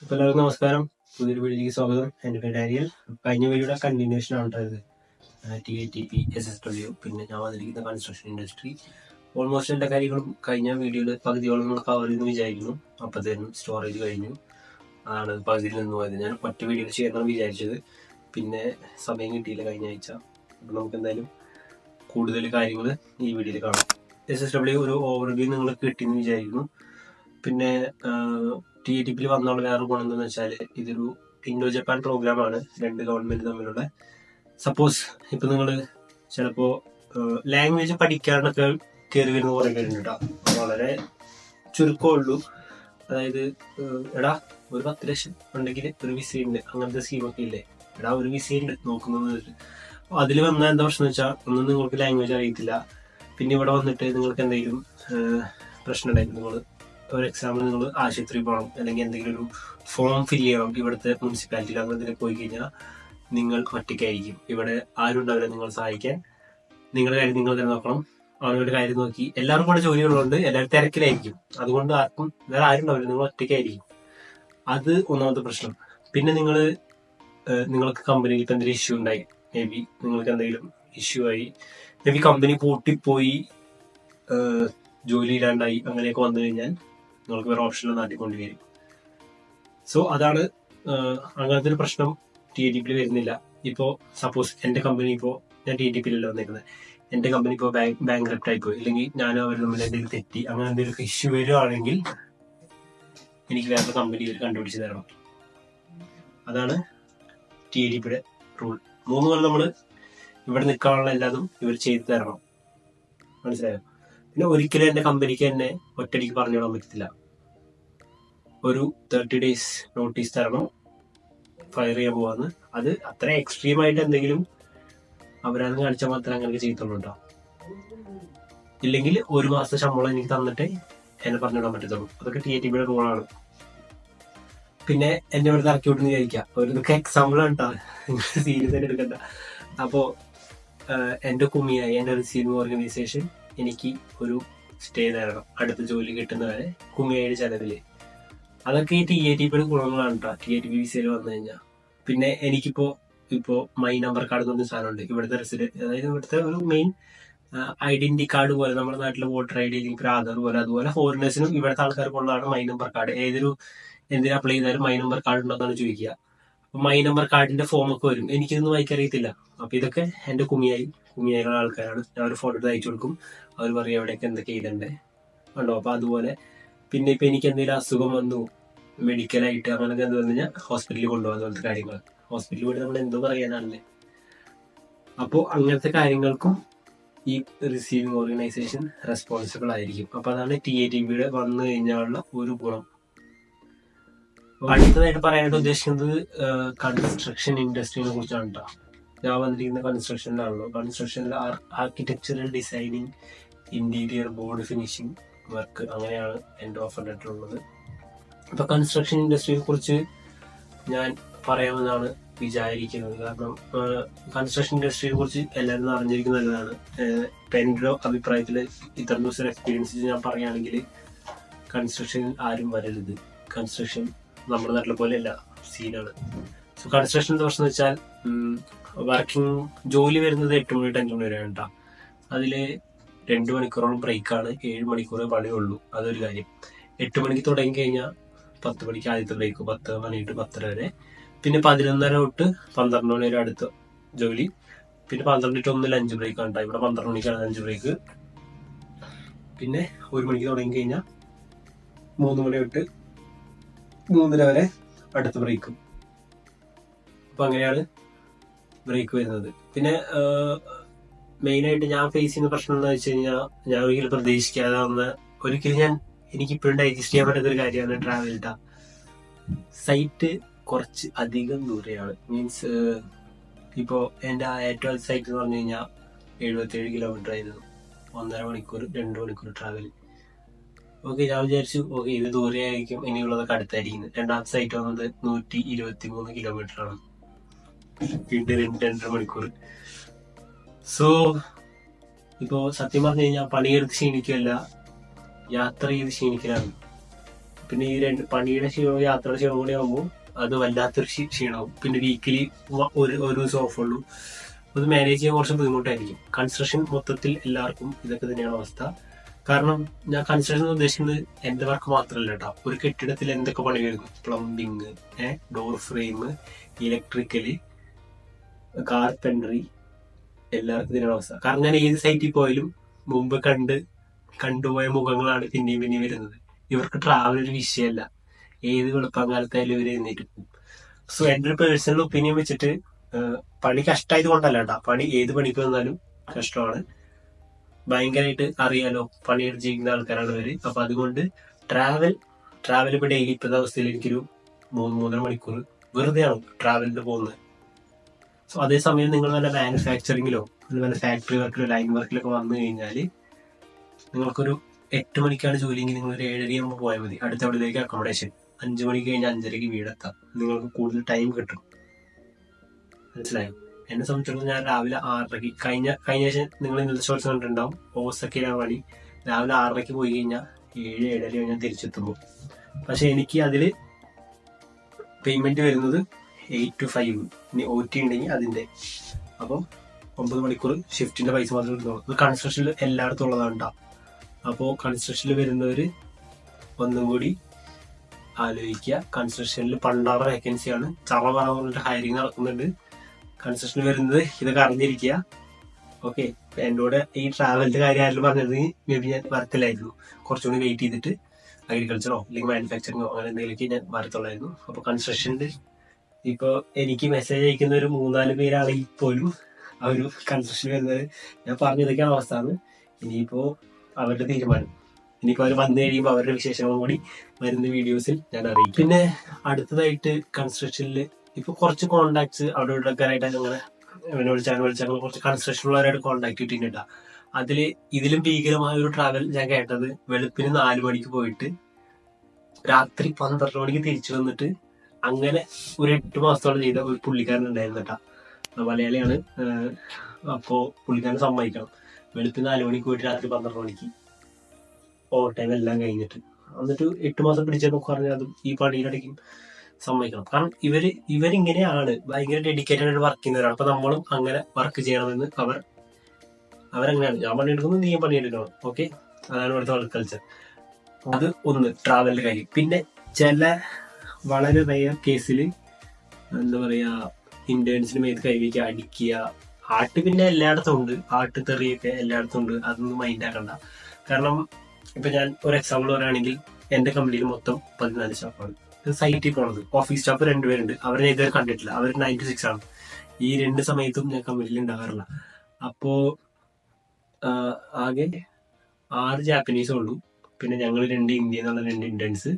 അപ്പോൾ എല്ലാവർക്കും നമസ്കാരം. പുതിയൊരു വീഡിയോയിലേക്ക് സ്വാഗതം. എൻ്റെ പേര് ഡാനിയൽ. കഴിഞ്ഞ വീഡിയോയുടെ കണ്ടിന്യൂഷൻ ആണ് ഇത്. TATP SSW പിന്നെ ഞാൻ വന്നിരിക്കുന്ന കൺസ്ട്രക്ഷൻ ഇൻഡസ്ട്രി. ഓൾമോസ്റ്റ് എല്ലാ കാര്യങ്ങളും കഴിഞ്ഞ വീഡിയോയിൽ പകുതിയോളം നമ്മൾ കവർ ചെയ്തെന്ന് വിചാരിക്കുന്നു. അപ്പോഴത്തേനും സ്റ്റോറേജ് കഴിഞ്ഞു, അതാണ് പകുതിയിൽ നിന്ന് പോയത്. ഞാൻ ഒറ്റ വീഡിയോയിൽ ചെയ്യാനാണ് വിചാരിച്ചത്, പിന്നെ സമയം കിട്ടിയില്ല കഴിഞ്ഞ ആഴ്ച. അപ്പോൾ നമുക്ക് എന്തായാലും കൂടുതൽ കാര്യങ്ങൾ ഈ വീഡിയോയിൽ കാണാം. SSW ഒരു ഓവർവ്യൂ നിങ്ങൾക്ക് കിട്ടിയെന്ന് വിചാരിക്കുന്നു. പിന്നെ TATP വന്നുള്ള വേറെ ഗുണം എന്താണെന്ന് വെച്ചാൽ ഇതൊരു ഇൻഡോ ജപ്പാൻ പ്രോഗ്രാമാണ്, രണ്ട് ഗവൺമെന്റ് തമ്മിലുള്ള. സപ്പോസ് ഇപ്പം നിങ്ങൾ ചിലപ്പോൾ ലാംഗ്വേജ് പഠിക്കാനൊക്കെ കയറി വരുന്ന കുറേ പേരുണ്ട് കേട്ടോ. വളരെ ചുരുക്കമുള്ളൂ. അതായത് എടാ ഒരു 10 ലക്ഷം ഉണ്ടെങ്കിൽ ഒരു വിസയുണ്ട്, അങ്ങനത്തെ സ്കീമൊക്കെ ഇല്ലേ. എടാ ഒരു വിസയുണ്ട് നോക്കുന്നത്. അതിൽ വന്നാൽ എന്താ പ്രശ്നം വെച്ചാൽ ഒന്നും നിങ്ങൾക്ക് ലാംഗ്വേജ് അറിയത്തില്ല. പിന്നെ ഇവിടെ വന്നിട്ട് നിങ്ങൾക്ക് എന്തെങ്കിലും പ്രശ്നം ഉണ്ടായിരുന്നു, നിങ്ങൾ ഒരു എക്സാമ്പിൾ നിങ്ങൾ ആശുപത്രി പോകണം, അല്ലെങ്കിൽ എന്തെങ്കിലും ഒരു ഫോം ഫില്ല് ചെയ്യണം ഇവിടുത്തെ മുനിസിപ്പാലിറ്റിയിൽ, അങ്ങനെ പോയി കഴിഞ്ഞാൽ നിങ്ങൾ ഒറ്റയ്ക്കായിരിക്കും. ഇവിടെ ആരും ഉണ്ടാവില്ല നിങ്ങൾ സഹായിക്കാൻ. നിങ്ങളുടെ കാര്യം നിങ്ങൾ തന്നെ നോക്കണം. അവരുടെ കാര്യം നോക്കി എല്ലാവർക്കും കൂടെ ജോലികളുണ്ട്, എല്ലാവരും തിരക്കിലായിരിക്കും. അതുകൊണ്ട് ആർക്കും വേറെ ആരും ഉണ്ടാവില്ല, നിങ്ങൾ ഒറ്റയ്ക്കായിരിക്കും. അത് ഒന്നാമത്തെ പ്രശ്നം. പിന്നെ നിങ്ങൾക്ക് കമ്പനിയിൽ ഇപ്പം എന്തെങ്കിലും ഇഷ്യൂ ഉണ്ടായി, മേ ബി നിങ്ങൾക്ക് എന്തെങ്കിലും ഇഷ്യൂ ആയി, മേ ബി കമ്പനി പൂട്ടിപ്പോയി, ജോലി ഇല്ലാണ്ടായി, അങ്ങനെയൊക്കെ വന്നു കഴിഞ്ഞാൽ നിങ്ങൾക്ക് വേറെ ഓപ്ഷനിൽ നാട്ടിക്കൊണ്ടു വരും. സോ അതാണ് അങ്ങനത്തെ ഒരു പ്രശ്നം TATP വരുന്നില്ല. ഇപ്പോൾ സപ്പോസ് എൻ്റെ കമ്പനി, ഇപ്പോൾ ഞാൻ TATP-യിലല്ല വന്നിരിക്കുന്നത്, എൻ്റെ കമ്പനി ഇപ്പോൾ ബാങ്ക്രപ്റ്റ് ആയിപ്പോയി, അല്ലെങ്കിൽ ഞാനും അവർ തമ്മിൽ എന്തെങ്കിലും തെറ്റി, അങ്ങനെ എന്തെങ്കിലും ഇഷ്യൂ വരുവാണെങ്കിൽ എനിക്ക് വേറെ കമ്പനി ഇവർ കണ്ടുപിടിച്ച് തരണം. അതാണ് TATP-യുടെ റൂൾ. 3 കൊല്ലം നമ്മൾ ഇവിടെ നിൽക്കാനുള്ള എല്ലാതും ഇവർ ചെയ്തു തരണം. മനസ്സിലായോ? പിന്നെ ഒരിക്കലും എൻ്റെ കമ്പനിക്ക് എന്നെ ഒറ്റയടിക്ക് പറഞ്ഞു വിടാൻ പറ്റത്തില്ല. ഒരു 30 days നോട്ടീസ് തരണം, ഫയർ ചെയ്യാൻ പോവാന്ന്. അത് അത്ര എക്സ്ട്രീം ആയിട്ട് എന്തെങ്കിലും അവരാണ് കാണിച്ചാൽ മാത്രമേ അങ്ങനെ ചെയ്യത്തുള്ളൂ കേട്ടോ. ഇല്ലെങ്കിൽ 1 മാസത്തെ ശമ്പളം എനിക്ക് തന്നിട്ടേ എന്നെ പറഞ്ഞു വിടാൻ പറ്റത്തുള്ളൂ. അതൊക്കെ TATP-യുടെ റൂളാണ്. പിന്നെ എന്നെ ഇവിടെ ഇറക്കി വിട്ടെന്ന് വിചാരിക്കാം, ഇതൊക്കെ എക്സാമ്പിൾ ആണ് കേട്ടോ, സീരിയസ് ആയിട്ട് എടുക്കണ്ട. അപ്പോൾ എൻ്റെ കുമിയായി എൻ്റെ റിസീവിംഗ് ഓർഗനൈസേഷൻ എനിക്ക് ഒരു സ്റ്റേ തരണം അടുത്ത ജോലി കിട്ടുന്നവരെ, കുമിയായുടെ ചെലവില്. അതൊക്കെ ഈ TATP-യുടെ ഗുണങ്ങളാണ് കേട്ടോ, TATP വിസയിൽ വന്നു കഴിഞ്ഞാൽ. പിന്നെ ഇപ്പോൾ മൈ നമ്പർ കാർഡ് എന്ന് പറഞ്ഞ സാധനമുണ്ട്. ഇവിടുത്തെ റെസിഡന്റ്, അതായത് ഇവിടുത്തെ ഒരു മെയിൻ ഐഡന്റിറ്റി കാർഡ് പോലെ, നമ്മുടെ നാട്ടിലെ വോട്ടർ ID അല്ലെങ്കിൽ ആധാർ പോലെ, അതുപോലെ ഫോറിനേഴ്സിനും ഇവിടുത്തെ ആൾക്കാർക്കുള്ളതാണ് മൈ നമ്പർ കാർഡ്. എന്തിനു അപ്ലൈ ചെയ്താലും മൈ നമ്പർ കാർഡ് ഉണ്ടോന്നാണ് ചോദിക്കുക. അപ്പൊ മൈ നമ്പർ കാർഡിന്റെ ഫോമൊക്കെ വരും, എനിക്കിതൊന്നും വായിക്കറിയത്തില്ല. അപ്പൊ ഇതൊക്കെ എന്റെ കുമിയായുള്ള ആൾക്കാരാണ്. ഞാൻ ഒരു ഫോട്ടോ എടുത്ത് അയച്ചു കൊടുക്കും, അവർ പറയും എവിടെയൊക്കെ എന്തൊക്കെ എഴുതണ്ടേ ഉണ്ടോ. അപ്പൊ അതുപോലെ പിന്നെ ഇപ്പൊ എനിക്ക് എന്തെങ്കിലും അസുഖം വന്നു, മെഡിക്കലായിട്ട് അങ്ങനൊക്കെ എന്ത് വന്നു കഴിഞ്ഞാൽ ഹോസ്പിറ്റലിൽ കൊണ്ടുപോകാൻ, അതുപോലത്തെ കാര്യങ്ങൾ. ഹോസ്പിറ്റലിൽ പോയിട്ട് നമ്മൾ എന്തോ പറയാനാണല്ലേ. അപ്പോൾ അങ്ങനത്തെ കാര്യങ്ങൾക്കും ഈ റിസീവിംഗ് ഓർഗനൈസേഷൻ റെസ്പോൺസിബിൾ ആയിരിക്കും. അപ്പൊ അതാണ് TATP-യുടെ വന്നു കഴിഞ്ഞാലുള്ള ഒരു ഗുണം. അടുത്തതായിട്ട് പറയാനായിട്ട് ഉദ്ദേശിക്കുന്നത് കൺസ്ട്രക്ഷൻ ഇൻഡസ്ട്രിയെ കുറിച്ചാണ് കേട്ടോ. ഞാൻ വന്നിരിക്കുന്ന കൺസ്ട്രക്ഷനിലാണല്ലോ. കൺസ്ട്രക്ഷനിൽ architectural designing, interior, board finishing work, അങ്ങനെയാണ് എൻ്റെ ഓഫർ ലെറ്റർ ഉള്ളത്. അപ്പൊ കൺസ്ട്രക്ഷൻ ഇൻഡസ്ട്രിയെ കുറിച്ച് ഞാൻ പറയാമെന്നാണ് വിചാരിക്കുന്നത്. കാരണം കൺസ്ട്രക്ഷൻ ഇൻഡസ്ട്രിയെ കുറിച്ച് എല്ലാവരും അറിഞ്ഞിരിക്കുന്നത് നല്ലതാണ്. ഇപ്പൊ എൻ്റെ അഭിപ്രായത്തിൽ ഇത്ര ദിവസം എക്സ്പീരിയൻസ് ഞാൻ പറയുകയാണെങ്കിൽ, കൺസ്ട്രക്ഷനിൽ ആരും വരരുത്. കൺസ്ട്രക്ഷൻ നമ്മുടെ നാട്ടിലെ പോലെയല്ല, സീനാണ്. സോ കൺസ്ട്രക്ഷൻ പ്രശ്നം എന്ന് വെച്ചാൽ വർക്കിംഗ് ജോലി വരുന്നത് 8 മണി to 5 മണി വരെയാണ് കേട്ടോ. അതില് 2 മണിക്കൂറോളം ബ്രേക്കാണ്, 7 മണിക്കൂർ പണിയുള്ളൂ. അതൊരു കാര്യം. 8 മണിക്ക് തുടങ്ങി കഴിഞ്ഞാൽ 10 മണിക്ക് ആദ്യത്തെ ബ്രേക്ക്, 10 മണി to 10:30 വരെ. പിന്നെ 11:30 തൊട്ട് 12 മണി വരെ അടുത്ത ജോലി. പിന്നെ 12 to 1 ലഞ്ച് ബ്രേക്ക് ആണ്. ഇവിടെ 12 മണിക്കാണ് ലഞ്ച് ബ്രേക്ക്. പിന്നെ 1 മണിക്ക് തുടങ്ങി കഴിഞ്ഞാൽ 3 മണി തൊട്ട് 3:30 വരെ അടുത്ത ബ്രേക്കും. അപ്പൊ അങ്ങനെയാണ് ബ്രേക്ക് വരുന്നത്. പിന്നെ മെയിനായിട്ട് ഞാൻ ഫേസ് ചെയ്യുന്ന പ്രശ്നം എന്താ വെച്ച് കഴിഞ്ഞാൽ, ഞാൻ ഒരിക്കലും പ്രതീക്ഷിക്കാതെ എനിക്കിപ്പോഴും ഡൈജസ്റ്റ് ചെയ്യാൻ പറ്റുന്ന ഒരു കാര്യമാണ് ട്രാവൽ. സൈറ്റ് കുറച്ച് അധികം ദൂരെയാണ്. മീൻസ് ഇപ്പോൾ എൻ്റെ ഏറ്റവും സൈറ്റ് എന്ന് പറഞ്ഞു കഴിഞ്ഞാൽ 77 കിലോമീറ്റർ ആയിരുന്നു. 1.5 മണിക്കൂർ 2 മണിക്കൂർ ട്രാവൽ. ഓക്കെ, ഞാൻ വിചാരിച്ചു ഓക്കെ ഇത് ദൂരെയായിരിക്കും, ഇനിയുള്ളതൊക്കെ അടുത്തായിരിക്കും. രണ്ടാമത്തെ സൈറ്റ് വന്നത് 123 കിലോമീറ്റർ ആണ്, വീണ്ടും 2.5 മണിക്കൂർ. സോ ഇപ്പോൾ സത്യം പറഞ്ഞു കഴിഞ്ഞാൽ പണിയെടുത്ത് ക്ഷീണിക്കുകയല്ല, യാത്ര ചെയ്ത് ക്ഷീണിക്കലാണ്. പിന്നെ ഈ പണിയുടെ ക്ഷീണവും യാത്രയുടെ ക്ഷീണവും കൂടി ആകുമ്പോൾ അത് വല്ലാത്തൊരു ക്ഷീണമാവും. പിന്നെ വീക്കിലി ഒരു ദിവസം ഓഫ് ഉള്ളൂ. അത് മാനേജ് ചെയ്യാൻ കുറച്ച് ബുദ്ധിമുട്ടായിരിക്കും. കൺസ്ട്രക്ഷൻ മൊത്തത്തിൽ എല്ലാവർക്കും ഇതൊക്കെ തന്നെയാണ് അവസ്ഥ. കാരണം ഞാൻ കൺസ്ട്രക്ഷൻ ഉദ്ദേശിക്കുന്നത് എന്റെ വർക്ക് മാത്രമല്ല കേട്ടോ. ഒരു കെട്ടിടത്തിൽ എന്തൊക്കെ പണി വരുന്നു, plumbing, door frame, electrical, carpentry, എല്ലാവർക്കും ഇതിനാണ് അവസ്ഥ. കാരണം ഞാൻ ഏത് സൈറ്റിൽ പോയാലും മുമ്പ് കണ്ടുപോയ മുഖങ്ങളാണ് പിന്നെയും വരുന്നത്. ഇവർക്ക് ട്രാവൽ ഒരു വിഷയമല്ല. ഏത് വെളുപ്പാങ്കാലത്തായാലും ഇവർ എഴുന്നേറ്റ് പോകും. സോ എന്റെ ഒരു പേഴ്സണൽ ഒപ്പീനിയൻ വെച്ചിട്ട് പണി കഷ്ടമായത് കൊണ്ടല്ല കേട്ടോ. പണി ഏത് പണിക്ക് വന്നാലും കഷ്ടമാണ്. ഭയങ്കരമായിട്ട് അറിയാലോ, പണിയെടുത്ത് ജീവിക്കുന്ന ആൾക്കാരാണ് ഇവര്. അപ്പൊ അതുകൊണ്ട് ട്രാവൽ ഇപ്പൊ ഡെയിലി ഇപ്പോഴത്തെ അവസ്ഥയിൽ എനിക്കൊരു 3-3.5 മണിക്കൂർ വെറുതെയാണ് ട്രാവലിന് പോകുന്നത്. സോ അതേസമയം നിങ്ങൾ വല്ല മാനുഫാക്ചറിങ്ങിലോ വല്ല ഫാക്ടറി വർക്കിലോ ലൈൻ വർക്കിലൊക്കെ വന്നു കഴിഞ്ഞാൽ നിങ്ങൾക്കൊരു 8 മണിക്കാണ് ജോലിയെങ്കിൽ നിങ്ങൾ ഒരു 7:30 പോയാൽ മതി. അടുത്ത അവിടേക്ക് അക്കോമഡേഷൻ. 5 മണിക്ക് കഴിഞ്ഞാൽ 5:30 വീടെത്താം. നിങ്ങൾക്ക് കൂടുതൽ ടൈം കിട്ടും. മനസ്സിലായോ? എന്നെ സംബന്ധിച്ചിടത്തോളം ഞാൻ രാവിലെ 6:30 കഴിഞ്ഞ ശേഷം നിങ്ങൾ ഇന്നത്തെ ഷോർട്സ് കണ്ടിട്ടുണ്ടാവും. ഓസൊക്കെയാണ് പണി. രാവിലെ 6:30 പോയി കഴിഞ്ഞാൽ 7-7:30 ഞാൻ തിരിച്ചെത്തുമ്പോൾ. പക്ഷെ എനിക്ക് അതില് പേയ്മെന്റ് വരുന്നത് 8 to 5. ഇനി OT ഉണ്ടെങ്കിൽ അതിന്റെ. അപ്പം 9 മണിക്കൂർ ഷിഫ്റ്റിന്റെ പൈസ മാത്രമേ കിട്ടുന്നുള്ളൂ. ഇത് കൺസ്ട്രക്ഷനിൽ എല്ലായിടത്തും ഉള്ളതാണ് കേട്ടോ. അപ്പോൾ കൺസ്ട്രക്ഷനിൽ വരുന്നവര് ഒന്നും കൂടി ആലോചിക്കുക. കൺസ്ട്രക്ഷനിൽ പണ്ടാറ വേക്കൻസിയാണ്. ചറ ഹയറിങ് നടക്കുന്നുണ്ട്. കൺസ്ട്രക്ഷനിൽ വരുന്നത് ഇതൊക്കെ അറിഞ്ഞിരിക്കുക. ഓക്കെ. എന്നോട് ഈ ട്രാവലിന്റെ കാര്യം ആരെങ്കിലും പറഞ്ഞിരുന്നെങ്കിൽ മേ ബി ഞാൻ വരത്തില്ലായിരുന്നു. കുറച്ചുകൂടി വെയിറ്റ് ചെയ്തിട്ട് അഗ്രികൾച്ചറോ അല്ലെങ്കിൽ മാനുഫാക്ചറിങ്ങോ അങ്ങനെ എന്തെങ്കിലുമൊക്കെ ഞാൻ വരത്തുള്ളായിരുന്നു. അപ്പൊ കൺസ്ട്രക്ഷനിൽ ഇപ്പൊ എനിക്ക് മെസ്സേജ് അയക്കുന്ന ഒരു 3-4 പേരാണെങ്കിൽ പോലും അവർ കൺസ്ട്രക്ഷൻ വരുന്നത് ഞാൻ പറഞ്ഞതൊക്കെയാണ് അവസ്ഥ. ഇനിയിപ്പോ അവരുടെ തീരുമാനം. ഇനിയിപ്പോ അവർ വന്നു കഴിയുമ്പോൾ അവരുടെ വിശേഷങ്ങളും കൂടി വരുന്ന വീഡിയോസിൽ ഞാൻ അറിയിക്കും. പിന്നെ അടുത്തതായിട്ട് കൺസ്ട്രക്ഷനിൽ ഇപ്പൊ കുറച്ച് കോണ്ടാക്ട്സ് അവിടെ ഇവിടെയൊക്കെ ആയിട്ട് അങ്ങനെ വിളിച്ചാൽ കുറച്ച് കൺസ്ട്രക്ഷനുള്ളവരായിട്ട് കോണ്ടാക്ട് കിട്ടിയിട്ടുണ്ട്. ഇതിലും ഭീകരമായ ഒരു ട്രാവൽ ഞാൻ കേട്ടത് വെളുപ്പിന് 4 മണിക്ക് പോയിട്ട് രാത്രി 12 മണിക്ക് തിരിച്ചു വന്നിട്ട് അങ്ങനെ ഒരു 8 മാസത്തോളം ചെയ്ത ഒരു പുള്ളിക്കാരൻ ഉണ്ടായിരുന്നു കേട്ടാ. മലയാളിയാണ്. അപ്പോ പുള്ളിക്കാരൻ സമ്മതിക്കണം. വെളുപ്പിന് 4 മണിക്ക് പോയിട്ട് രാത്രി 12 മണിക്ക് ഓവർ ടൈം എല്ലാം കഴിഞ്ഞിട്ട് എന്നിട്ട് 8 മാസം പിടിച്ചെന്നൊക്കെ പറഞ്ഞാൽ അതും ഈ പണിയുടെ ഇടയ്ക്കും സമ്മതിക്കണം. കാരണം ഇവരിങ്ങനെയാണ് ഭയങ്കര ഡെഡിക്കേറ്റഡ് ആയിട്ട് വർക്ക് ചെയ്യുന്നവരാണ്. അപ്പൊ നമ്മളും അങ്ങനെ വർക്ക് ചെയ്യണമെന്ന് അവരങ്ങനെയാണ്. ഞാൻ പണിയെടുക്കുന്നത്, നീ പണിയെടുക്കണം. ഓക്കെ, അതാണ് ഇവിടുത്തെ വർക്ക് കൾച്ചർ. അത് ഒന്ന് ട്രാവലിന്റെ കാര്യം. പിന്നെ ചില വളരെ റെയർ കേസിൽ എന്താ പറയാ, ഇന്റേൺസിന് മേത്ത് കൈവയ്ക്കുക, അടിക്കുക, ആട്ട് പിന്നെ എല്ലായിടത്തും ഉണ്ട്. ആട്ട് തെറിയൊക്കെ എല്ലായിടത്തും ഉണ്ട്. അതൊന്നും മൈൻഡ് ആക്കണ്ട. കാരണം ഇപ്പൊ ഞാൻ ഒരു എക്സാമ്പിൾ പറയുകയാണെങ്കിൽ എന്റെ കമ്പനിയിൽ മൊത്തം 14 സ്റ്റാഫാണ്. സൈറ്റിൽ പോണത്. ഓഫീസ് സ്റ്റാഫ് 2 പേരുണ്ട്. അവരെ ഇതുവരെ കണ്ടിട്ടില്ല. അവർ 9 to 6 ആണ്. ഈ 2 സമയത്തും ഞാൻ കമ്പനിയിൽ ഉണ്ടാകാറില്ല. അപ്പോ ആകെ 6 ജാപ്പനീസേ ഉള്ളൂ. പിന്നെ ഞങ്ങൾ 2 ഇന്ത്യയിൽ നിന്നുള്ള 2 ഇന്റേൺസ്,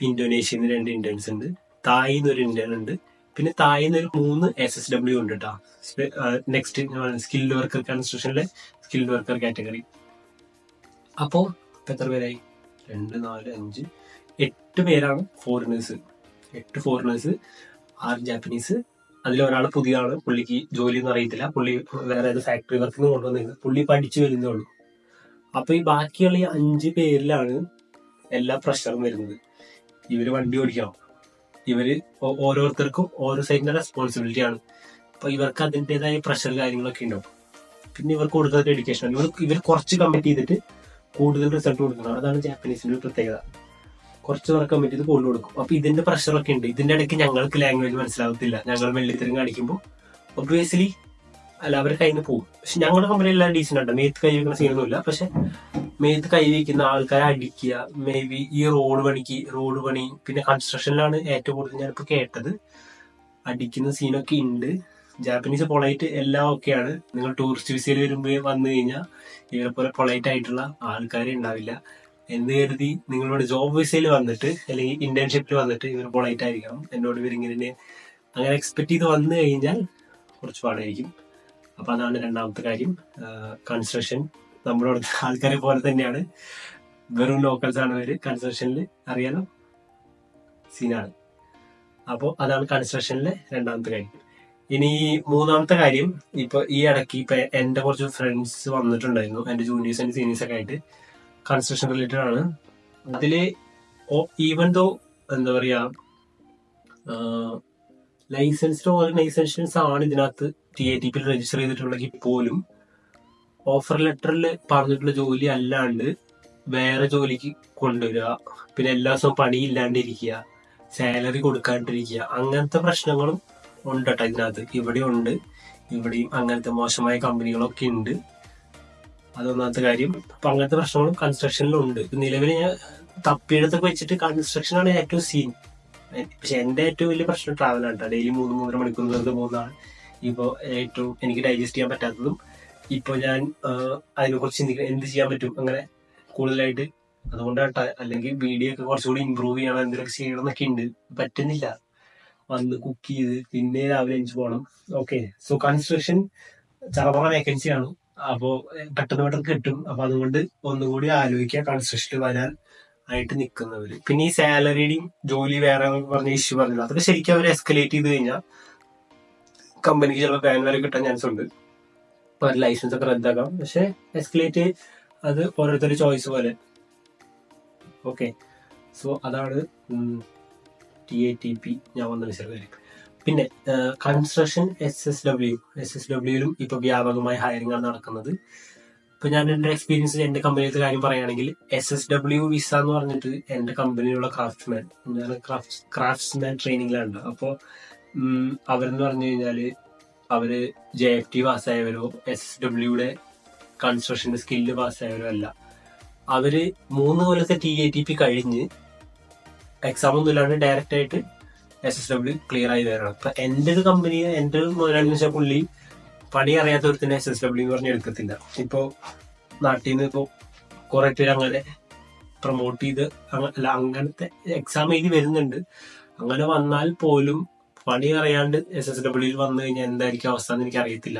ഇന്തോനേഷ്യയിൽ നിന്ന് 2 ഇന്റേൺസ് ഉണ്ട്, തായിന്ന് ഒരു ഇന്റേൺ ഉണ്ട്, പിന്നെ തായിന്ന് ഒരു 3 SSW ഉണ്ട് കേട്ടോ. നെക്സ്റ്റ് സ്കിൽഡ് വർക്കർ, കൺസ്ട്രക്ഷനിലെ സ്കിൽഡ് വർക്കർ കാറ്റഗറി. അപ്പോ എത്ര പേരായി? 2, 4, 5, 8 പേരാണ് ഫോറിനേഴ്സ്. 8 foreigners, 6 Japanese. അതിലൊരാൾ പുതിയതാണ്. പുള്ളിക്ക് ജോലിയൊന്നും അറിയത്തില്ല. പുള്ളി വേറെ ഏത് ഫാക്ടറി വർക്കിന് കൊണ്ടുവന്നിരുന്നത്. പുള്ളി പഠിച്ചു വരുന്നേ ഉള്ളൂ. അപ്പൊ ഈ ബാക്കിയുള്ള ഈ 5 പേരിലാണ് എല്ലാ പ്രഷറും വരുന്നത്. ഇവര് വണ്ടി ഓടിക്കണം. ഇവര് ഓരോരുത്തർക്കും ഓരോ സൈഡിന്റെ റെസ്പോൺസിബിലിറ്റി ആണ്. അപ്പൊ ഇവർക്ക് അതിൻ്റെതായ പ്രഷർ കാര്യങ്ങളൊക്കെ ഉണ്ടാവും. പിന്നെ ഇവർക്ക് കൊടുക്കുന്ന ഡെഡിക്കേഷൻ. ഇവർ കുറച്ച് കമ്മിറ്റ് ചെയ്തിട്ട് കൂടുതൽ റിസൾട്ട് കൊടുക്കണം. അതാണ് ജാപ്പനീസിന്റെ ഒരു പ്രത്യേകത. കുറച്ച് വർക്ക് കമ്മിറ്റ് ചെയ്ത് കൂടുതൽ കൊടുക്കും. അപ്പൊ ഇതിന്റെ പ്രഷറൊക്കെ ഉണ്ട്. ഇതിന്റെ ഇടയ്ക്ക് ഞങ്ങൾക്ക് ലാംഗ്വേജ് മനസ്സിലാവത്തില്ല. ഞങ്ങൾ വെള്ളിത്തരം കാണിക്കുമ്പോൾ ഒബ്വിയസ്ലി അവരുടെ കയ്യിൽ നിന്ന് പോകും. പക്ഷെ ഞങ്ങളുടെ കമ്പനി എല്ലാം ഡീസൻ്റ് ആണ്. മേത്ത് കൈ വയ്ക്കുന്ന സീനൊന്നുമില്ല. പക്ഷെ മേത്ത് കൈ വയ്ക്കുന്ന ആൾക്കാരെ അടിക്കുക, മേ ബി ഈ റോഡ് പണി പിന്നെ കൺസ്ട്രക്ഷനിലാണ് ഏറ്റവും കൂടുതൽ ഞാനിപ്പോ കേട്ടത്. അടിക്കുന്ന സീനൊക്കെ ഉണ്ട്. ജാപ്പനീസ് പൊളൈറ്റ് എല്ലാം ഒക്കെയാണ്. നിങ്ങൾ ടൂറിസ്റ്റ് വിസയിൽ വരുമ്പോൾ വന്നു കഴിഞ്ഞാൽ ഇവരെ പോലെ പൊളൈറ്റ് ആയിട്ടുള്ള ആൾക്കാരെ ഉണ്ടാവില്ല എന്ന് കരുതി നിങ്ങളോട് ജോബ് വിസയിൽ വന്നിട്ട് അല്ലെങ്കിൽ ഇന്റേൺഷിപ്പിൽ വന്നിട്ട് ഇവർ പൊളൈറ്റ് ആയിരിക്കണം. എന്നോട് ഇവരിങ്ങനെ അങ്ങനെ എക്സ്പെക്ട് ചെയ്ത് വന്നു കഴിഞ്ഞാൽ കുറച്ച് പാടായിരിക്കും. അപ്പൊ അതാണ് രണ്ടാമത്തെ കാര്യം. കൺസ്ട്രക്ഷൻ നമ്മുടെ ആൾക്കാരെ പോലെ തന്നെയാണ്. വെറും ലോക്കൽസ് ആണ് ഇവര്. കൺസ്ട്രക്ഷനിൽ അറിയാലോ സീനാണ്. അപ്പോൾ അതാണ് കൺസ്ട്രക്ഷനിലെ രണ്ടാമത്തെ കാര്യം. ഇനി മൂന്നാമത്തെ കാര്യം, ഇപ്പൊ ഈ ഇടയ്ക്ക് ഇപ്പൊ എന്റെ കുറച്ച് ഫ്രണ്ട്സ് വന്നിട്ടുണ്ടായിരുന്നു, എന്റെ ജൂനിയേഴ്സ് ആൻഡ് സീനിയേഴ്സ് ഒക്കെ ആയിട്ട്. കൺസ്ട്രക്ഷൻ റിലേറ്റഡ് ആണ്. അതില് ഈവൻ ദോ എന്താ പറയാ ലൈസൻസ്ഡ് ഓർഗനൈസേഷൻസ് ആണ് ഇതിനകത്ത് TATP രജിസ്റ്റർ ചെയ്തിട്ടുണ്ടെങ്കിൽ പോലും ഓഫർ ലെറ്ററിൽ പറഞ്ഞിട്ടുള്ള ജോലി അല്ലാണ്ട് വേറെ ജോലിക്ക് കൊണ്ടുവരിക, പിന്നെ എല്ലാ ദിവസവും പണിയില്ലാണ്ടിരിക്കുക, സാലറി കൊടുക്കാണ്ടിരിക്കുക, അങ്ങനത്തെ പ്രശ്നങ്ങളും ഉണ്ട് കേട്ടോ ഇതിനകത്ത്. ഇവിടെയും അങ്ങനത്തെ മോശമായ കമ്പനികളൊക്കെ ഉണ്ട്. അതൊന്നാമത്തെ കാര്യം. അപ്പൊ അങ്ങനത്തെ പ്രശ്നങ്ങളും കൺസ്ട്രക്ഷനിലും ഉണ്ട്. നിലവിൽ ഞാൻ തപ്പിയെടുത്തൊക്കെ വെച്ചിട്ട് കൺസ്ട്രക്ഷനാണ് ഏറ്റവും സീൻ. പക്ഷെ എന്റെ ഏറ്റവും വലിയ പ്രശ്നം ട്രാവലാണ് കേട്ടോ. ഡെയിലി 3-3.5 മണിക്കൂർ വെറുതെ പോകുന്നതാണ് ഇപ്പോൾ ഏറ്റവും എനിക്ക് ഡൈജസ്റ്റ് ചെയ്യാൻ പറ്റാത്തതും. ഇപ്പൊ ഞാൻ അതിനെക്കുറിച്ച് ചിന്തിക്കണം, എന്ത് ചെയ്യാൻ പറ്റും അങ്ങനെ കൂടുതലായിട്ട്. അതുകൊണ്ടാണ് അല്ലെങ്കിൽ വീഡിയോ ഒക്കെ കുറച്ചുകൂടി ഇമ്പ്രൂവ് ചെയ്യണം, എന്തെങ്കിലുമൊക്കെ ചെയ്യണം എന്നൊക്കെ ഉണ്ട്. പറ്റുന്നില്ല. വന്ന് കുക്ക് ചെയ്ത് പിന്നെ രാവിലെ 5 പോകണം. ഓക്കെ, സോ കൺസ്ട്രക്ഷൻ ചറപറ വേക്കൻസി ആണ്. അപ്പോ പെട്ടെന്ന് കിട്ടും. അപ്പൊ അതുകൊണ്ട് ഒന്നുകൂടി ആലോചിക്കുക കൺസ്ട്രക്ഷനിൽ വരാൻ ആയിട്ട് നിൽക്കുന്നവര്. പിന്നെ ഈ സാലറിയുടെയും ജോലി വേറെ പറഞ്ഞ ഇഷ്യൂ പറഞ്ഞില്ല, അതൊക്കെ ശരിക്കും അവർ എസ്കലേറ്റ് ചെയ്ത് കഴിഞ്ഞാൽ കമ്പനിക്ക് ചിലപ്പോൾ ബാൻ വരെ കിട്ടാൻ ചാൻസ് ഉണ്ട്. ലൈസൻസ് ഒക്കെ റദ്ദാക്കാം. പക്ഷെ എസ്കലേറ്റ് അത് ഓരോരുത്തരുടെ ചോയ്സ് പോലെ. ഓക്കെ, സോ അതാണ് TATP ഞാൻ വന്ന വിശദീകരിക്കും. പിന്നെ കൺസ്ട്രക്ഷൻ SSW ഇപ്പൊ വ്യാപകമായ ഹയറിംഗ് ആണ് നടക്കുന്നത്. ഇപ്പൊ ഞാൻ എന്റെ എക്സ്പീരിയൻസ് എന്റെ കമ്പനിയിലത്തെ കാര്യം പറയുകയാണെങ്കിൽ SSW വിസ എന്ന് പറഞ്ഞിട്ട് എന്റെ കമ്പനിയിലുള്ള ഞാൻ ക്രാഫ്റ്റ്സ്മാൻ ട്രെയിനിങ്ങിലാണ്. അപ്പോൾ അവരെന്ന് പറഞ്ഞു കഴിഞ്ഞാല് അവര് JFT പാസ്സായവരോ SSWയുടെ കൺസ്ട്രക്ഷന്റെ സ്കില്ല് പാസ്സായവരോ അല്ല. അവര് 3 കൊല്ലത്തെ TATP കഴിഞ്ഞ് എക്സാം ഒന്നും ഇല്ലാണ്ട് ഡയറക്റ്റ് ആയിട്ട് SSW ക്ലിയർ ആയി വരണം. അപ്പൊ എന്റെ ഒരു കമ്പനി, എന്റെ ഒരു മുതലാളി വെച്ചാൽ പുള്ളി പണി അറിയാത്തവർക്ക് SSW എന്ന് പറഞ്ഞ് എടുക്കത്തില്ല. ഇപ്പോ നാട്ടിൽ നിന്ന് ഇപ്പോ കുറെ പേര് അങ്ങനെ പ്രൊമോട്ട് ചെയ്ത് അങ്ങനത്തെ എക്സാം എഴുതി വരുന്നുണ്ട്. അങ്ങനെ വന്നാൽ പോലും പണി അറിയാണ്ട് SSW വന്നു കഴിഞ്ഞാൽ എന്തായിരിക്കും അവസ്ഥ എന്ന് എനിക്ക് അറിയത്തില്ല.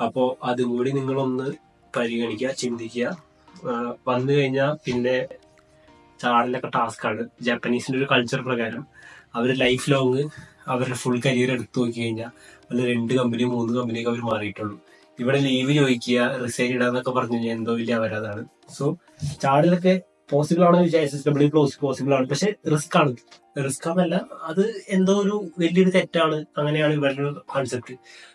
അപ്പോ അതും കൂടി നിങ്ങളൊന്ന് പരിഗണിക്കുക, ചിന്തിക്കുക. വന്നു കഴിഞ്ഞാൽ പിന്നെ ചാടലൊക്കെ ടാസ്ക്കാണ്. ജാപ്പനീസിന്റെ ഒരു കൾച്ചർ പ്രകാരം അവര് ലൈഫ് ലോങ് അവരുടെ ഫുൾ കരിയർ എടുത്തു നോക്കി കഴിഞ്ഞാൽ വല്ല 2 കമ്പനി 3 കമ്പനിയൊക്കെ അവർ മാറിയിട്ടുള്ളൂ. ഇവിടെ ലീവ് ചോദിക്കുക, റിസൈൻ ഇടാന്നൊക്കെ പറഞ്ഞു കഴിഞ്ഞാൽ എന്തോ വലിയ അവരാതാണ്. സോ ചാടലൊക്കെ പോസിബിൾ ആണെന്ന് ചോദിച്ചാൽ SSW പോസിബിൾ ആണ്. പക്ഷെ റിസ്ക് ആണ്. റിസ്ക് ആണല്ല, അത് എന്തോ ഒരു വലിയൊരു തെറ്റാണ്. അങ്ങനെയാണ് ഇവരുടെ കോൺസെപ്റ്റ്.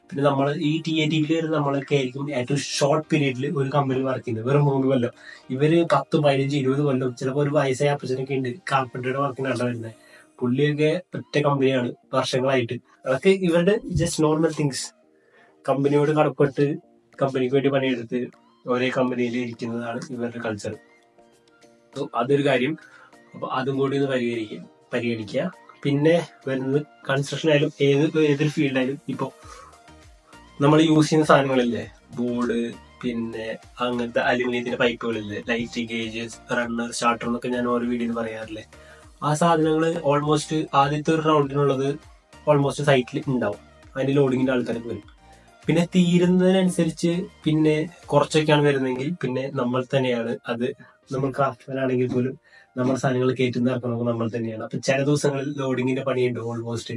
പിന്നെ നമ്മൾ ഈ TATP നമ്മളൊക്കെ ആയിരിക്കും ഏറ്റവും ഷോർട്ട് പീരീഡിൽ ഒരു കമ്പനി വർക്ക് ചെയ്യുന്നത്, വെറും 3 കൊല്ലം. ഇവര് 10, 15, 20 കൊല്ലം, ചിലപ്പോൾ ഒരു വയസ്സായ അപ്പച്ചനൊക്കെ ഉണ്ട് കാർപ്പൻറ്ററുടെ വർക്കിനാണ് വരുന്നത്. പുള്ളിയൊക്കെ ഒറ്റ കമ്പനിയാണ് വർഷങ്ങളായിട്ട്. അതൊക്കെ ഇവരുടെ ജസ്റ്റ് നോർമൽ തിങ്സ്. കമ്പനിയോട് കടപ്പെട്ട് കമ്പനിക്ക് വേണ്ടി പണിയെടുത്ത് ഒരേ കമ്പനിയിൽ ഇരിക്കുന്നതാണ് ഇവരുടെ കൾച്ചർ. അതൊരു കാര്യം. അപ്പൊ അതും കൂടി ഒന്ന് പരിഗണിക്കുക. പിന്നെ വരുന്നത് കൺസ്ട്രക്ഷൻ ആയാലും ഏതൊരു ഫീൽഡായാലും ഇപ്പൊ നമ്മൾ യൂസ് ചെയ്യുന്ന സാധനങ്ങളില്ലേ, ബോർഡ്, പിന്നെ അങ്ങനത്തെ അലുമിനിയത്തിന്റെ പൈപ്പുകളില്ലേ, ലൈറ്റ് ഗേജസ്, റണ്ണർ, സ്റ്റാർട്ടർ എന്നൊക്കെ ഞാൻ ഓരോ വീഡിയോയിൽ പറയാറില്ലേ. ആ സാധനങ്ങൾ ഓൾമോസ്റ്റ് ആദ്യത്തെ ഒരു റൗണ്ടിനുള്ളത് ഓൾമോസ്റ്റ് സൈറ്റിൽ ഉണ്ടാവും. അതിന്റെ ലോഡിങ്ങിന്റെ ആൾക്കാരൊക്കെ വരും. പിന്നെ തീരുന്നതിനനുസരിച്ച് പിന്നെ കുറച്ചൊക്കെയാണ് വരുന്നതെങ്കിൽ പിന്നെ നമ്മൾ തന്നെയാണ് അത്. നമ്മൾ ക്രാഫ്റ്റ്മാൻ ആണെങ്കിൽ പോലും നമ്മുടെ സാധനങ്ങൾ കയറ്റുന്ന ഇറക്കുന്നത് നമ്മൾ തന്നെയാണ്. അപ്പൊ ചില ദിവസങ്ങളിൽ ലോഡിങ്ങിന്റെ പണിയുണ്ട് ഓൾമോസ്റ്റ്.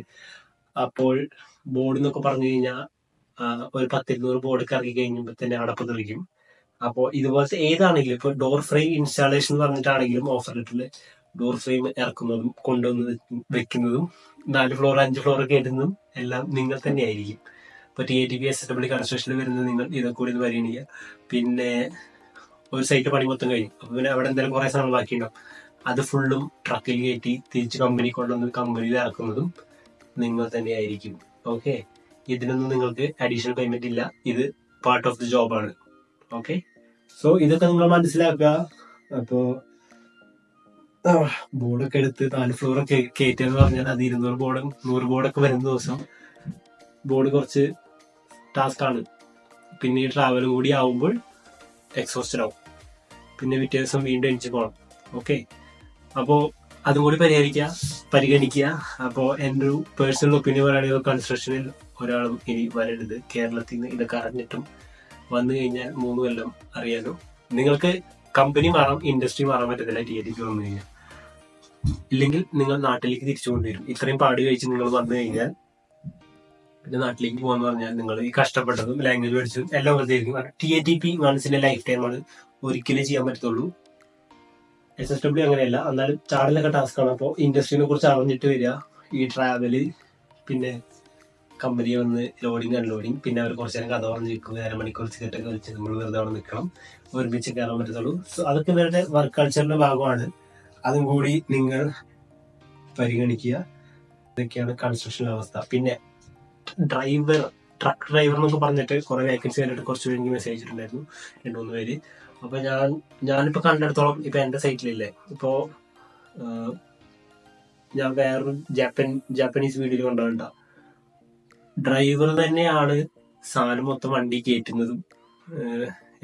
അപ്പോൾ ബോർഡ് എന്നൊക്കെ പറഞ്ഞു കഴിഞ്ഞാൽ ഒരു 10-200 ബോർഡൊക്കെ ഇറക്കി കഴിഞ്ഞപ്പോൾ തന്നെ അടപ്പ് തെറിക്കും. അപ്പോൾ ഇതുപോലത്തെ ഏതാണെങ്കിലും ഇപ്പൊ ഡോർ ഫ്രെയിം ഇൻസ്റ്റാളേഷൻ എന്ന് പറഞ്ഞിട്ടാണെങ്കിലും ഓഫർ ലെറ്ററിൽ ഡോർ ഫ്രെയിം ഇറക്കുന്നതും കൊണ്ടുവന്ന് വെക്കുന്നതും 4 ഫ്ലോർ 5 ഫ്ലോർ ഒക്കെ ഇടുന്നതും എല്ലാം നിങ്ങൾ തന്നെയായിരിക്കും. ഇപ്പൊ TATP SSW കൺസ്ട്രക്ഷനിൽ വരുന്നത് നിങ്ങൾ ഇതൊക്കെ കൂടി പരിഗണിക്കുക. പിന്നെ ഒരു സൈറ്റ് പണി മൊത്തം കഴിയും. അപ്പൊ പിന്നെ അവിടെ എന്തായാലും കുറെ സാധനങ്ങൾ ബാക്കിയുണ്ടാവും. അത് ഫുള്ളും ട്രക്കിൽ കയറ്റി തിരിച്ച് കമ്പനി കൊണ്ടുവന്ന് കമ്പനിയിൽ ഇറക്കുന്നതും നിങ്ങൾ തന്നെയായിരിക്കും. ഓക്കെ, ഇതിനൊന്നും നിങ്ങൾക്ക് അഡീഷണൽ പേയ്മെന്റ് ഇല്ല. ഇത് പാർട്ട് ഓഫ് ദി ജോബാണ്. ഓക്കെ, സോ ഇതൊക്കെ നിങ്ങൾ മനസ്സിലാക്കുക. അപ്പോ ബോർഡൊക്കെ എടുത്ത് 4 ഫ്ലോറൊക്കെ കയറ്റുക എന്ന് പറഞ്ഞാൽ അത് 200 ബോർഡും 100 ബോർഡൊക്കെ വരുന്ന ദിവസം ബോർഡ് കുറച്ച് ടാസ്ക് ആണ്. പിന്നെ ഈ ട്രാവൽ കൂടി ആവുമ്പോൾ എക്സോസ്റ്റഡ് ആവും. പിന്നെ പിറ്റേ ദിവസം വീണ്ടും എണിച്ച് പോകണം. ഓക്കെ, അപ്പോൾ അതും കൂടി പരിഗണിക്കുക. അപ്പോൾ എൻ്റെ ഒരു പേഴ്സണൽ ഒപ്പീനിയൻ പറയുകയാണെങ്കിൽ കൺസ്ട്രക്ഷനിൽ ഒരാളും ഇനി വരരുത്. കേരളത്തിൽ നിന്ന് ഇതൊക്കെ അറിഞ്ഞിട്ടും വന്നു കഴിഞ്ഞാൽ 3 കൊല്ലം അറിയാലോ. നിങ്ങൾക്ക് കമ്പനി മാറാം, ഇൻഡസ്ട്രി മാറാൻ പറ്റത്തില്ല TATP വന്നു കഴിഞ്ഞാൽ. ഇല്ലെങ്കിൽ നിങ്ങൾ നാട്ടിലേക്ക് തിരിച്ചു കൊണ്ടുവരും. ഇത്രയും പാട് കഴിച്ച് നിങ്ങൾ വന്നു കഴിഞ്ഞാൽ പിന്നെ നാട്ടിലേക്ക് പോകാന്ന് പറഞ്ഞാൽ നിങ്ങൾ ഈ കഷ്ടപ്പെട്ടതും ലാംഗ്വേജ് പഠിച്ചതും എല്ലാം വെറുതെ ആയിരിക്കും. TATP വൺസിന്റെ ലൈഫ് ടൈമാണ്, ഒരിക്കലേ ചെയ്യാൻ പറ്റത്തുള്ളൂ. SSW അങ്ങനെയല്ല, എന്നാലും ചാടലൊക്കെ ടാസ്ക് ആണ്. അപ്പോൾ ഇൻഡസ്ട്രീനെ കുറിച്ച് അറിഞ്ഞിട്ട് വരിക, ഈ ട്രാവല്, പിന്നെ കമ്പനി വന്ന് ലോഡിങ് അൺലോഡിങ്, പിന്നെ അവർ കുറച്ച് നേരം കഥ പറഞ്ഞ് നിൽക്കും, 1/2 മണിക്കൂർ സിഗരറ്റൊക്കെ വെച്ച് നമ്മൾ വെറുതെ അവിടെ നിൽക്കണം, ഒരുമിച്ച് കയറാൻ പറ്റത്തുള്ളൂ. സോ അതൊക്കെ ഇവരുടെ വർക്ക് കൾച്ചറിന്റെ ഭാഗമാണ്. അതും കൂടി നിങ്ങൾ പരിഗണിക്കുക. ഇതൊക്കെയാണ് കൺസ്ട്രക്ഷനിലെ അവസ്ഥ. പിന്നെ ട്രക്ക് ഡ്രൈവർ എന്നൊക്കെ പറഞ്ഞിട്ട് കുറെ വേക്കൻസി ആയിട്ട് കുറച്ച് പേര് എനിക്ക് മെസ്സേജ് ഇട്ടിട്ടുണ്ടായിരുന്നു, 2-3 പേര്. അപ്പൊ ഞാനിപ്പോ കണ്ടെടുത്തോളം ഇപ്പൊ എന്റെ സൈറ്റിലില്ലേ, ഇപ്പോ ഞാൻ വേറൊരു ജാപ്പനീസ് വീഡിയോ കണ്ടോണ്ട, ഡ്രൈവർ തന്നെയാണ് സാധനം മൊത്തം വണ്ടി കയറ്റുന്നതും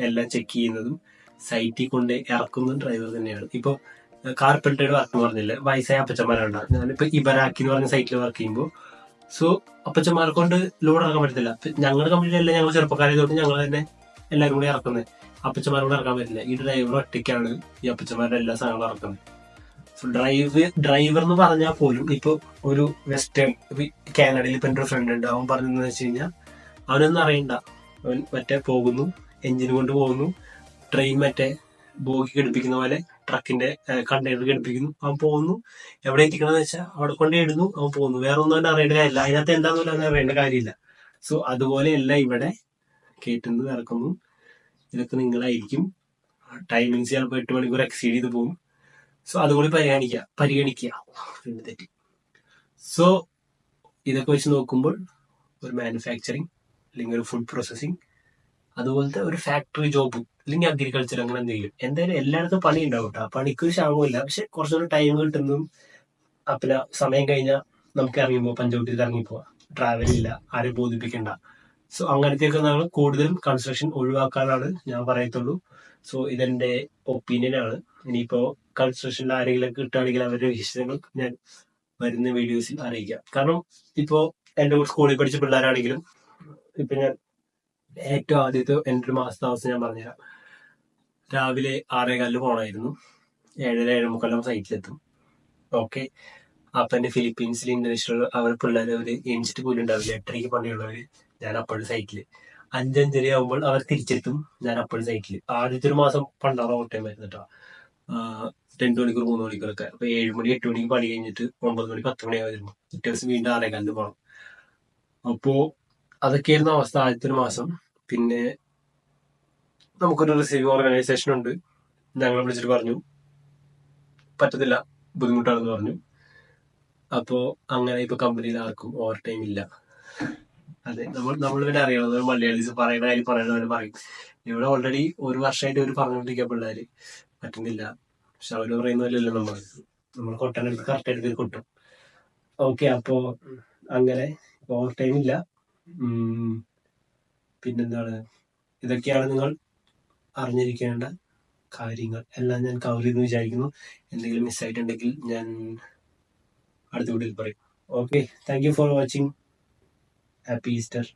എല്ലാം ചെക്ക് ചെയ്യുന്നതും സൈറ്റിൽ കൊണ്ട് ഇറക്കുന്നതും ഡ്രൈവർ തന്നെയാണ്. ഇപ്പൊ കാർപ്പൻറ്ററുടെ വർക്ക് പറഞ്ഞില്ലേ, വയസ്സായ അപ്പച്ചന്മാരുണ്ട്. ഞാനിപ്പോ ഇബരാക്കി എന്ന് പറഞ്ഞ സൈറ്റിൽ വർക്ക് ചെയ്യുമ്പോൾ, സോ അപ്പച്ചന്മാരെ കൊണ്ട് ലോഡ് ഇറക്കാൻ പറ്റത്തില്ല. ഞങ്ങളുടെ കമ്പനിയിലല്ല, ഞങ്ങൾ ചെറുപ്പക്കാരെ തൊട്ട് ഞങ്ങൾ തന്നെ എല്ലാവരും കൂടി ഇറക്കുന്നത്. അപ്പച്ചന്മാരെ കൂടെ ഇറക്കാൻ പറ്റില്ല. ഈ ഡ്രൈവർ ഒറ്റയ്ക്കാണ് ഈ അപ്പച്ചന്മാരുടെ എല്ലാ സാധനങ്ങളും ഇറക്കുന്നത്. സോ ഡ്രൈവർ എന്ന് പറഞ്ഞാൽ പോലും ഇപ്പൊ ഒരു വെസ്റ്റേൺ, കാനഡയിൽ ഇപ്പൊ എന്റെ ഒരു ഫ്രണ്ട് ഉണ്ട്, അവൻ പറഞ്ഞതെന്ന് വെച്ച് കഴിഞ്ഞാൽ അവനൊന്നും അറിയണ്ട, അവൻ മറ്റേ പോകുന്നു, എഞ്ചിൻ കൊണ്ട് പോകുന്നു, ട്രെയിൻ മറ്റേ ബോഗി ഘടിപ്പിക്കുന്ന പോലെ ട്രക്കിന്റെ കണ്ടെയ്നർ ഘടിപ്പിക്കുന്നു, അവൻ പോകുന്നു, എവിടെ എത്തിക്കണമെന്ന് വെച്ചാൽ അവിടെ കൊണ്ട് ഇടുന്നു, അവൻ പോകുന്നു. വേറെ ഒന്നും അവൻ അറിയേണ്ട കാര്യമില്ല, അതിനകത്ത് എന്താണെന്ന് അവൻ അറിയേണ്ട കാര്യമില്ല. സോ അതുപോലെയല്ല ഇവിടെ കയറ്റുന്നു, ഇറക്കുന്നു, ഇതൊക്കെ നിങ്ങളായിരിക്കും. ടൈമിങ്സ് ചിലപ്പോൾ 8 മണിക്കൂർ എക്സീഡ് ചെയ്ത് പോകും. സോ അതുകൂടി പരിഗണിക്കുക. പിന്നെ തെറ്റി. സോ ഇതൊക്കെ വെച്ച് നോക്കുമ്പോൾ ഒരു മാനുഫാക്ചറിങ് അല്ലെങ്കിൽ ഒരു ഫുഡ് പ്രോസസ്സിങ്, അതുപോലത്തെ ഒരു ഫാക്ടറി ജോബ് അല്ലെങ്കിൽ അഗ്രികൾച്ചർ, അങ്ങനെ എന്തെങ്കിലും, എന്തായാലും എല്ലായിടത്തും പണി ഉണ്ടാവും കേട്ടോ. പണിക്കൊരു ക്ഷാമമില്ല. പക്ഷെ കുറച്ചുകൂടി ടൈം കിട്ടുന്നതും, പിന്നെ സമയം കഴിഞ്ഞാൽ നമുക്ക് ഇറങ്ങിപ്പോ പഞ്ചവട്ടിയിൽ ഇറങ്ങിപ്പോവാ, ട്രാവൽ ഇല്ല, ആരെയും ബോധിപ്പിക്കണ്ട. സോ അങ്ങനത്തെയൊക്കെ നമ്മൾ കൂടുതലും കൺസ്ട്രക്ഷൻ ഒഴിവാക്കാനാണ് ഞാൻ പറയത്തുള്ളൂ. സോ ഇതെന്റെ ഒപ്പീനിയൻ ആണ്. ഇനിയിപ്പോ കൺസ്ട്രക്ഷനിൽ ആരെങ്കിലും കിട്ടുകയാണെങ്കിൽ അവരുടെ വിശേഷങ്ങൾ ഞാൻ വരുന്ന വീഡിയോസിൽ അറിയിക്കാം. കാരണം ഇപ്പോ എന്റെ സ്കൂളിൽ പഠിച്ച പിള്ളേരാണെങ്കിലും, ഇപ്പൊ ഞാൻ ഏറ്റവും ആദ്യത്തെ എൻ്റെ ഒരു മാസത്തെ അവസ്ഥ ഞാൻ പറഞ്ഞുതരാം. രാവിലെ 6:15 പോണായിരുന്നു, 7-7:45 സൈറ്റിലെത്തും. ഓക്കെ, അപ്പൊ എന്റെ ഫിലിപ്പീൻസിൽ ഇന്റർനാഷണൽ അവർ പിള്ളേർ അവര് എണിച്ചിട്ട് പോലും ഉണ്ടാവില്ല. 8:30 പണിയുള്ളവര്, ഞാൻ അപ്പോഴും സൈറ്റില്. 5-5:30 ആകുമ്പോൾ അവർ തിരിച്ചെത്തും, ഞാൻ അപ്പോഴും സൈറ്റില്. ആദ്യത്തെ ഒരു മാസം 12 ഓവർ ടൈം ആയിരുന്നു കേട്ടോ, 2 മണിക്കൂർ 3 മണിക്കൂറൊക്കെ. അപ്പൊ 7 മണി 8 മണിക്ക് പണി കഴിഞ്ഞിട്ട് 9 മണി 10 മണി ആയിരുന്നു. പിറ്റേ ദിവസം വീണ്ടും 6:15 പോകണം. അപ്പോ അതൊക്കെയായിരുന്നു അവസ്ഥ ആദ്യത്തെ ഒരു മാസം. പിന്നെ നമുക്കൊരു റിസീവ് ഓർഗനൈസേഷൻ ഉണ്ട്, ഞങ്ങളെ വിളിച്ചിട്ട് പറഞ്ഞു പറ്റത്തില്ല, ബുദ്ധിമുട്ടാണെന്ന് പറഞ്ഞു. അപ്പോ അങ്ങനെ ഇപ്പൊ കമ്പനിയിൽ ആർക്കും ഓവർ ടൈം ഇല്ല. അതെ, നമ്മൾ പിന്നെ അറിയണത് മലയാളീസ് പറയുന്ന കാര്യം പറയുന്നവര് പറയും. ഇവിടെ ഓൾറെഡി 1 വർഷമായിട്ട് ഒരു പറഞ്ഞുകൊണ്ടിരിക്കുക പിള്ളേര് പറ്റുന്നില്ല. പക്ഷെ അവര് പറയുന്നതല്ലല്ലോ നമ്മൾ കൊട്ടാനെടുത്ത് കറക്റ്റ് എടുത്ത് കൊട്ടും. ഓക്കെ, അപ്പോ അങ്ങനെ ഓവർ ടൈം ഇല്ല. പിന്നെന്താണ്, ഇതൊക്കെയാണ് നിങ്ങൾ അറിഞ്ഞിരിക്കേണ്ട കാര്യങ്ങൾ. എല്ലാം ഞാൻ കവർ ചെയ്തെന്ന് വിചാരിക്കുന്നു. എന്തെങ്കിലും മിസ്സായിട്ടുണ്ടെങ്കിൽ ഞാൻ അടുത്ത വീഡിയോയിൽ പറയും. Okay, thank you for watching. Happy Easter.